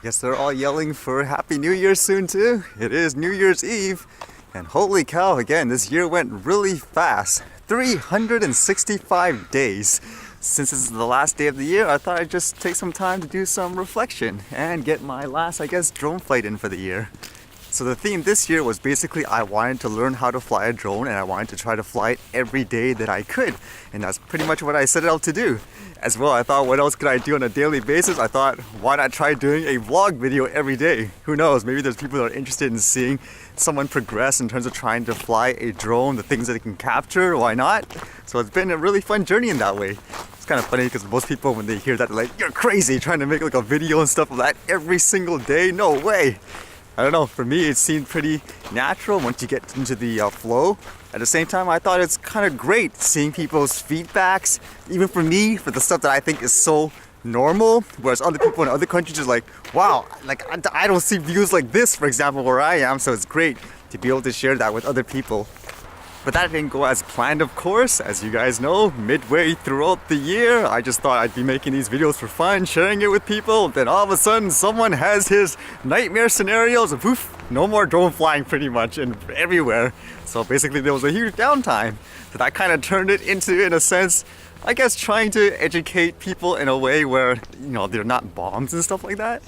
guess they're all yelling for Happy New Year soon too. It is New Year's Eve, and holy cow, again, this year went really fast. 365 days. Since this is the last day of the year, I thought I'd just take some time to do some reflection and get my last, I guess, drone flight in for the year. So the theme this year was basically I wanted to learn how to fly a drone, and I wanted to try to fly it every day that I could. And that's pretty much what I set out to do. As well, I thought, what else could I do on a daily basis? I thought, why not try doing a vlog video every day? Who knows, maybe there's people that are interested in seeing someone progress in terms of trying to fly a drone, the things that it can capture, why not? So it's been a really fun journey in that way. It's kind of funny because most people, when they hear that, they're like, you're crazy, trying to make like a video and stuff like that every single day, no way. I don't know, for me it seemed pretty natural once you get into the flow. At the same time, I thought it's kind of great seeing people's feedbacks, even for me, for the stuff that I think is so normal, whereas other people in other countries are like, wow, like I don't see views like this, for example, where I am, so it's great to be able to share that with other people. But that didn't go as planned, of course. As you guys know, midway throughout the year, I just thought I'd be making these videos for fun, sharing it with people. Then all of a sudden, someone has his nightmare scenarios of poof, no more drone flying pretty much and everywhere. So basically there was a huge downtime. So that kind of turned it into, in a sense, I guess trying to educate people in a way where, you know, they're not bombs and stuff like that.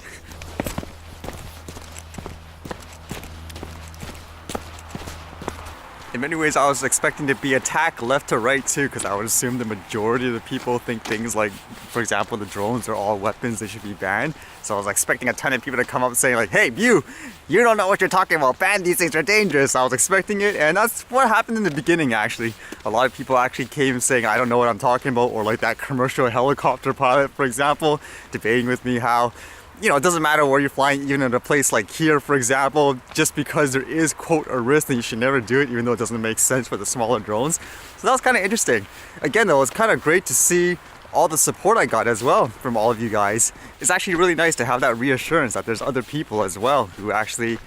In many ways, I was expecting to be attacked left to right too, because I would assume the majority of the people think things like, for example, the drones are all weapons, they should be banned. So I was expecting a ton of people to come up saying like, hey, you don't know what you're talking about, ban these things, are dangerous. I was expecting it, and that's what happened in the beginning actually. A lot of people actually came saying, I don't know what I'm talking about, or like that commercial helicopter pilot, for example, debating with me how, you know, it doesn't matter where you're flying, even in a place like here, for example, just because there is, quote, a risk, then you should never do it, even though it doesn't make sense for the smaller drones. So that was kind of interesting. Again, though, it was kind of great to see all the support I got as well from all of you guys. It's actually really nice to have that reassurance that there's other people as well who actually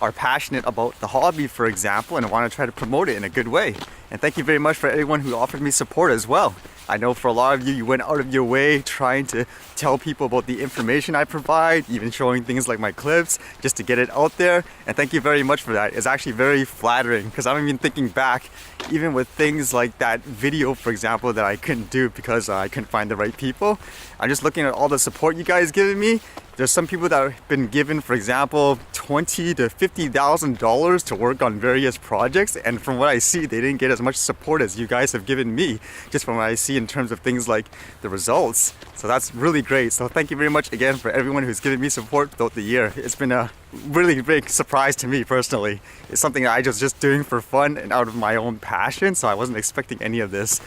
are passionate about the hobby, for example, and want to try to promote it in a good way. And thank you very much for everyone who offered me support as well. I know for a lot of you, you went out of your way trying to tell people about the information I provide, even showing things like my clips, just to get it out there. And thank you very much for that. It's actually very flattering, because I'm even thinking back, even with things like that video, for example, that I couldn't do because I couldn't find the right people. I'm just looking at all the support you guys given me. There's some people that have been given, for example, $20,000 to $50,000 to work on various projects, and from what I see, they didn't get as much support as you guys have given me, just from what I see in terms of things like the results. So that's really great. So thank you very much again for everyone who's given me support throughout the year. It's been a really big surprise to me personally. It's something that I was just doing for fun and out of my own passion, so I wasn't expecting any of this.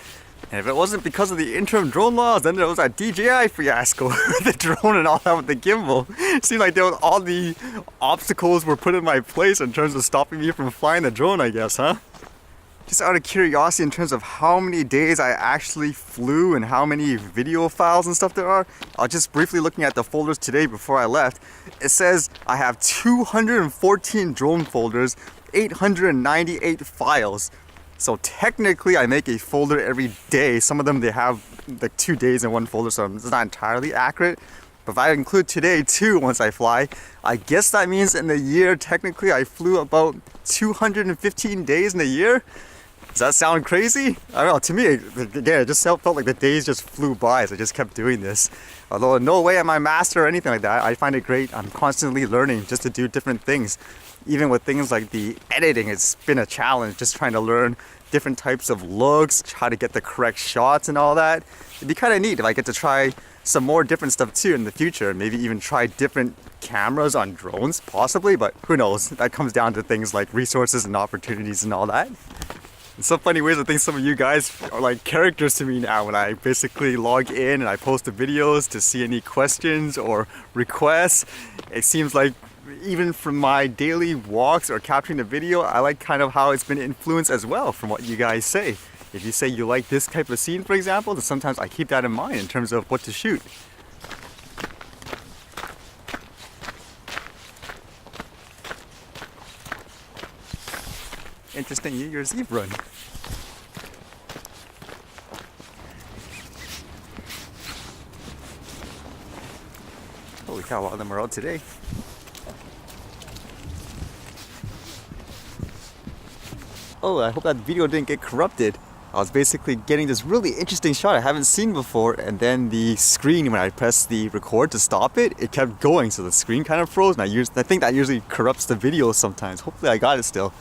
And if it wasn't because of the interim drone laws, then there was that DJI fiasco with the drone and all that with the gimbal. It seemed like there was all the obstacles were put in my place in terms of stopping me from flying the drone, I guess, huh? Just out of curiosity in terms of how many days I actually flew and how many video files and stuff there are, I was just briefly looking at the folders today before I left. It says I have 214 drone folders, 898 files. So technically I make a folder every day. Some of them they have like 2 days in one folder, so it's not entirely accurate. But if I include today too, once I fly, I guess that means in the year, technically I flew about 215 days in a year. Does that sound crazy? I don't know, to me, again, it just felt like the days just flew by as I just kept doing this. Although in no way am I master or anything like that, I find it great. I'm constantly learning just to do different things. Even with things like the editing, it's been a challenge just trying to learn different types of looks, how to get the correct shots and all that. It'd be kind of neat if I get to try some more different stuff too in the future, maybe even try different cameras on drones, possibly, but who knows? That comes down to things like resources and opportunities and all that. In some funny ways, I think some of you guys are like characters to me now when I basically log in and I post the videos to see any questions or requests. It seems like even from my daily walks or capturing the video, I like kind of how it's been influenced as well from what you guys say. If you say you like this type of scene, for example, then sometimes I keep that in mind in terms of what to shoot. Interesting New Year's Eve run. Holy Holy cow, a lot of them are out today. Oh, I hope that video didn't get corrupted. I was basically getting this really interesting shot I haven't seen before, and then the screen, when I pressed the record to stop it, it kept going, so the screen kind of froze, and I think that usually corrupts the video sometimes. Hopefully I got it still.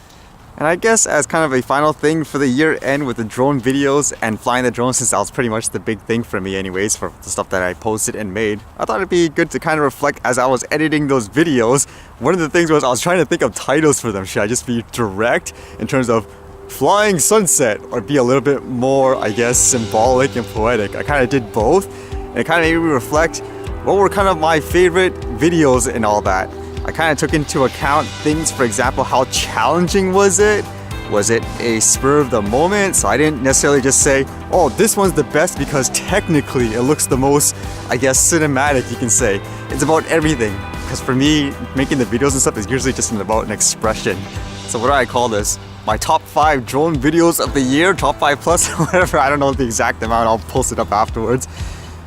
And I guess as kind of a final thing for the year end with the drone videos and flying the drone, since that was pretty much the big thing for me anyways, for the stuff that I posted and made, I thought it'd be good to kind of reflect as I was editing those videos. One of the things was I was trying to think of titles for them. Should I just be direct in terms of flying sunset, or be a little bit more, I guess, symbolic and poetic? I kind of did both, and it kind of made me reflect what were kind of my favorite videos and all that. I kind of took into account things, for example, how challenging was it? Was it a spur of the moment? So I didn't necessarily just say, oh, this one's the best because technically it looks the most, I guess, cinematic, you can say. It's about everything. Because for me, making the videos and stuff is usually just about an expression. So what do I call this? My top 5 drone videos of the year, top 5 plus, whatever, I don't know the exact amount, I'll post it up afterwards.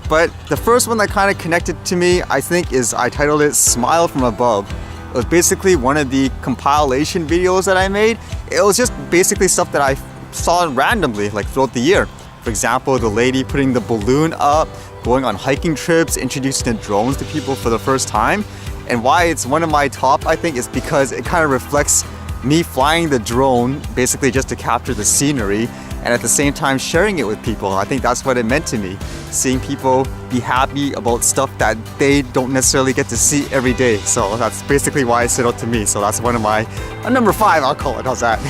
But the first one that kind of connected to me, I think, is I titled it Smile from Above. It was basically one of the compilation videos that I made. It was just basically stuff that I saw randomly, like throughout the year. For example, the lady putting the balloon up, going on hiking trips, introducing the drones to people for the first time. And why it's one of my top, I think, is because it kind of reflects me flying the drone basically just to capture the scenery, and at the same time sharing it with people. I think that's what it meant to me. Seeing people be happy about stuff that they don't necessarily get to see every day. So that's basically why it stood out to me. So that's one of my, number 5 I'll call it, how's that?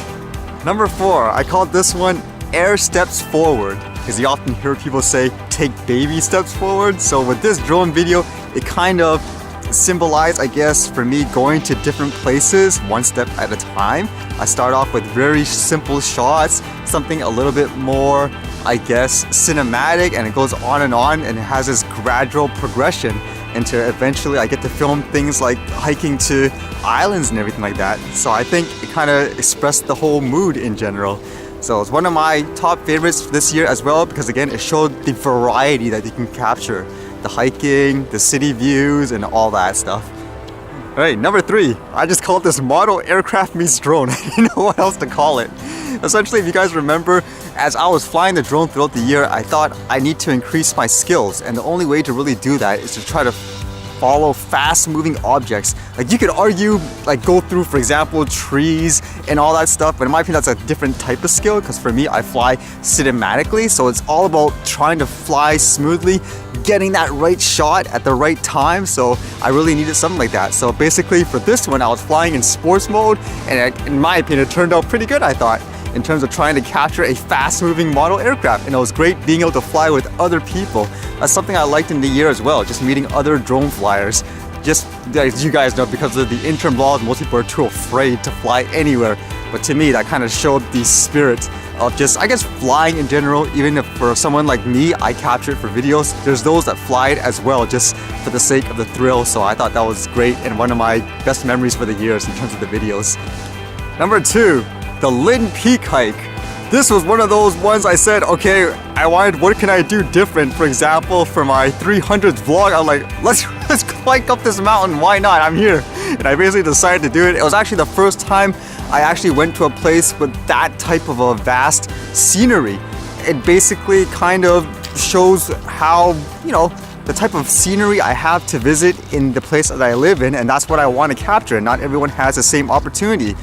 Number 4, I called this one Air Steps Forward, because you often hear people say, take baby steps forward. So with this drone video, it kind of symbolized, I guess, for me going to different places one step at a time. I start off with very simple shots, something a little bit more, I guess, cinematic, and it goes on, and it has this gradual progression into eventually I get to film things like hiking to islands and everything like that. So I think it kind of expressed the whole mood in general. So it's one of my top favorites this year as well, because again, it showed the variety that you can capture. The hiking, the city views, and all that stuff. Alright, number 3. I just called this model aircraft meets drone. I didn't know what else to call it. Essentially, if you guys remember, as I was flying the drone throughout the year, I thought I need to increase my skills. And the only way to really do that is to try to follow fast-moving objects. Like, you could argue, like, go through, for example, trees and all that stuff, but in my opinion, that's a different type of skill, because for me, I fly cinematically, so it's all about trying to fly smoothly, getting that right shot at the right time, so I really needed something like that. So basically, for this one, I was flying in sports mode, and in my opinion, it turned out pretty good, I thought, in terms of trying to capture a fast-moving model aircraft. And it was great being able to fly with other people. That's something I liked in the year as well, just meeting other drone flyers. Just as you guys know, because of the interim laws, most people are too afraid to fly anywhere. But to me, that kind of showed the spirit of just, I guess, flying in general. Even if for someone like me, I capture it for videos, there's those that fly it as well, just for the sake of the thrill. So I thought that was great and one of my best memories for the years in terms of the videos. Number 2. The Lynn Peak hike. This was one of those ones I said, okay, I wanted, what can I do different? For example, for my 300th vlog, I'm like, let's hike up this mountain, why not? I'm here. And I basically decided to do it. It was actually the first time I actually went to a place with that type of a vast scenery. It basically kind of shows how, the type of scenery I have to visit in the place that I live in, and that's what I want to capture. Not everyone has the same opportunity.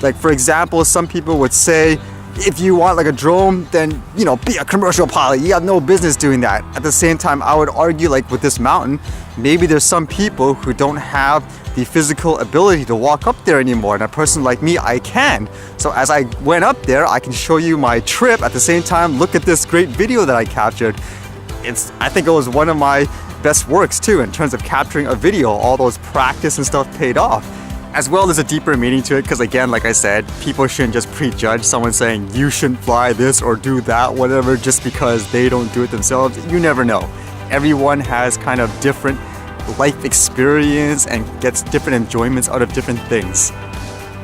Like, for example, some people would say, if you want like a drone, then, be a commercial pilot. You have no business doing that. At the same time, I would argue, like with this mountain, maybe there's some people who don't have the physical ability to walk up there anymore. And a person like me, I can. So as I went up there, I can show you my trip. At the same time, look at this great video that I captured. I think it was one of my best works too, in terms of capturing a video. All those practice and stuff paid off. As well, there's a deeper meaning to it, because again, like I said, people shouldn't just prejudge someone saying you shouldn't fly this or do that, whatever, just because they don't do it themselves. You never know. Everyone has kind of different life experience and gets different enjoyments out of different things.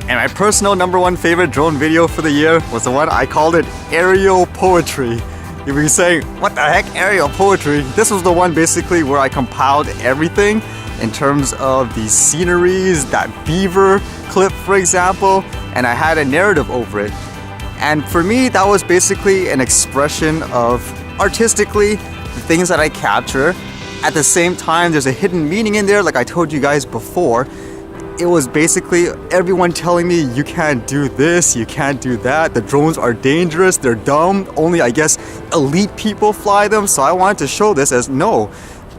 And my personal number 1 favorite drone video for the year was the one I called it Aerial Poetry. You'll be saying, what the heck, aerial poetry? This was the one basically where I compiled everything. in terms of the sceneries, that beaver clip, for example, and I had a narrative over it. And for me, that was basically an expression of artistically the things that I capture. At the same time, there's a hidden meaning in there, like I told you guys before. It was basically everyone telling me you can't do this, you can't do that, the drones are dangerous, they're dumb, only I guess elite people fly them. So I wanted to show this as no,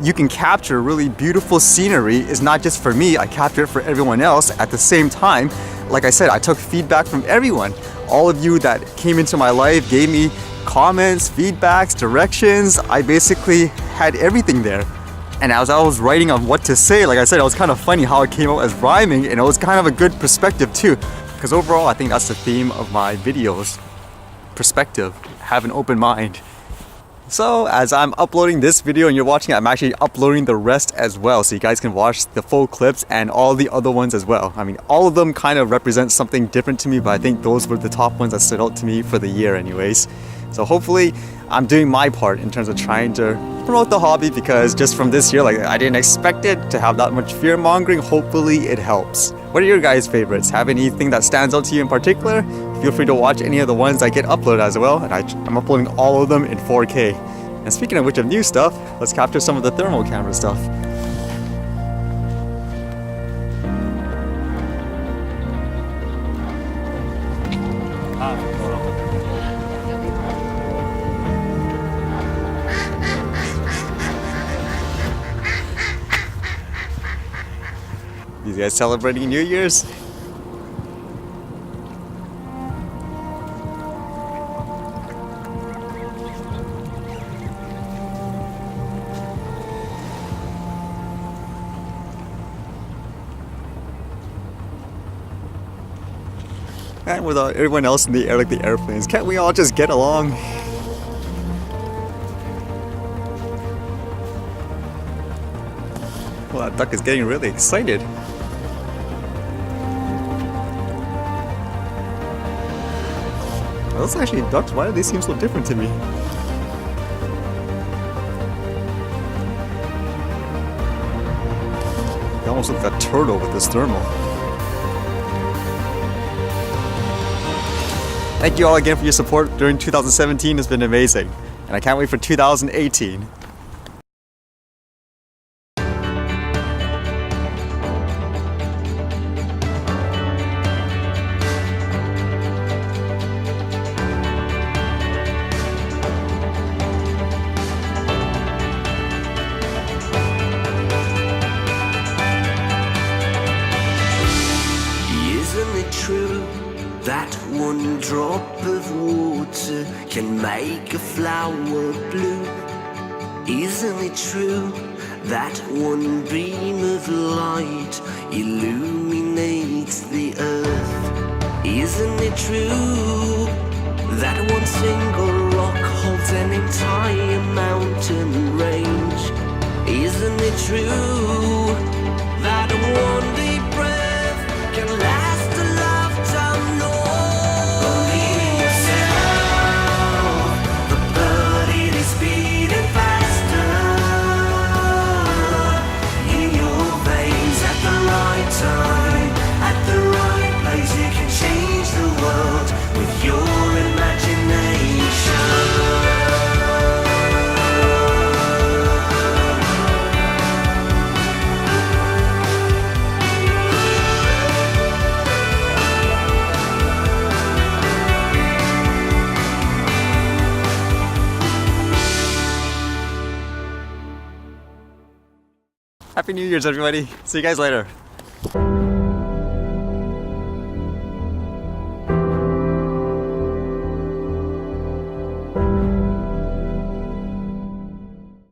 you can capture really beautiful scenery. It's not just for me, I capture it for everyone else. At the same time, like I said, I took feedback from everyone. All of you that came into my life gave me comments, feedbacks, directions. I basically had everything there. And as I was writing on what to say, like I said, it was kind of funny how it came out as rhyming, and it was kind of a good perspective too. Because overall, I think that's the theme of my videos. Perspective, have an open mind. So as I'm uploading this video and you're watching it, I'm actually uploading the rest as well, so you guys can watch the full clips and all the other ones as well. I mean, all of them kind of represent something different to me, but I think those were the top ones that stood out to me for the year anyways. So hopefully I'm doing my part in terms of trying to promote the hobby, because just from this year, like I didn't expect it to have that much fear mongering. Hopefully it helps. What are your guys' favorites? Have anything that stands out to you in particular? Feel free to watch any of the ones that get uploaded as well, and I'm uploading all of them in 4K. And speaking of which of new stuff, let's capture some of the thermal camera stuff. These guys celebrating New Year's? And without everyone else in the air like the airplanes, can't we all just get along? Well, that duck is getting really excited. Those are actually ducks. Why do they seem so different to me? They almost look like a turtle with this thermal. Thank you all again for your support during 2017. It's been amazing. And I can't wait for 2018. Isn't it true that one drop of water can make a flower bloom? Isn't it true that one beam of light illuminates the earth? Isn't it true that one single rock holds an entire mountain range? Isn't it true that one deep breath can last a lifetime long? Believe in yourself, the bird it is beating faster in your veins at the right time, at the right place. You can change the world with your imagination. Happy New Year's, everybody. See you guys later.